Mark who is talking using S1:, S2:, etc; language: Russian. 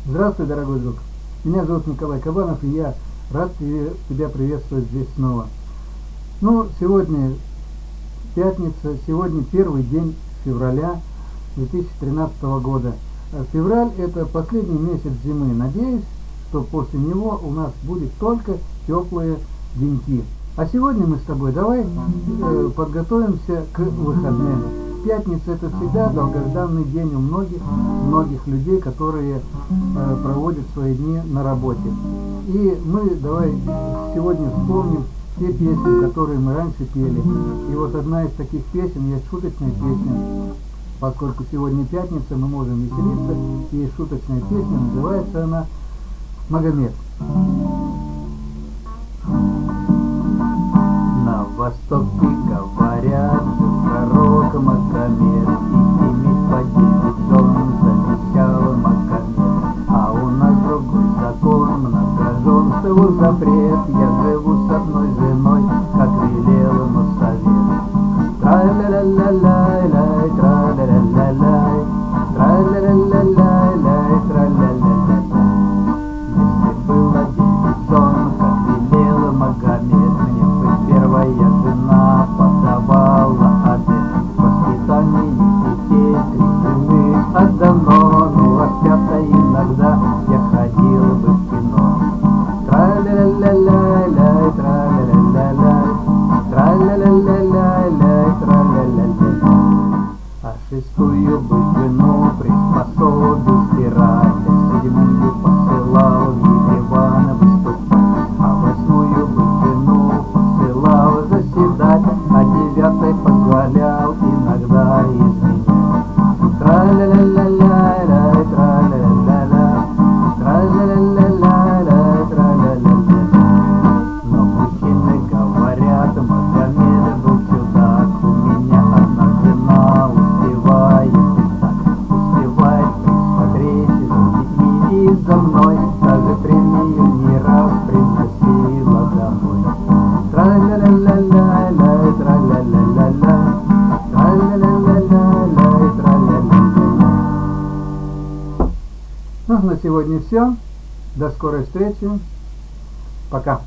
S1: Здравствуй, дорогой друг. Меня зовут Николай Кабанов, и я рад тебя приветствовать здесь снова. Сегодня пятница, сегодня первый день февраля 2013 года. Февраль – это последний месяц зимы. Надеюсь, что после него у нас будет только теплые деньки. А сегодня мы с тобой давай подготовимся к выходным. Пятница – это всегда долгожданный день у многих людей, которые проводят свои дни на работе. И мы давай сегодня вспомним те песни, которые мы раньше пели. И вот одна из таких песен есть шуточная песня. Поскольку сегодня пятница, мы можем веселиться. И есть шуточная песня, называется она «Магомед». На востоке говорят, жил пророк Магомед, и иметь по 9 жен завещал Магомед. А у нас другой закон, многоженству запрет. Я живу с одной женой, как велел ему совет. Тра-ля-ля-ля-ля-лай, тра-ля-ля-ля-лай, тра-ля-ля-ля-ля-лай, тра-ля-ля-ля-лай. Если было 9 жен, как велел Магомед, мне бы первая жена подавала обед. Воспитание детей 3 жены отдано, ну а с пятой иногда я ходил бы в кино. Тра-ля-ля-ля-ля-лай, тра-ля-ля-ля-лай, тра-ля-ля-ля-ля-лай, тра-ля-ля-ля-лай. А 6-ю бы жену приспособил стирать, а 7-ю посылал в Ереван выступать, а 8-ю бы жену посылал заседать, а 9-й позволял иногда изменять. Тра-ля-ля-ля-ля-лай, тра-ля-ля-ля-ля, тра-ля-ля-ля-ля-лай, тра-ля-ля-ля-ля. Но мужчины говорят, Магомед был чудак, у меня одна жена успевает и так, успевает присмотреть за детьми и за мной, даже премию не раз приносила домой. Тра-ля-ля-ля-ля-лай, тра-ля-ля-ля-ля, тра-ля-ля-ля-ля-лай, тра-ля-ля-ля-ля. На сегодня все. До скорой встречи. Пока.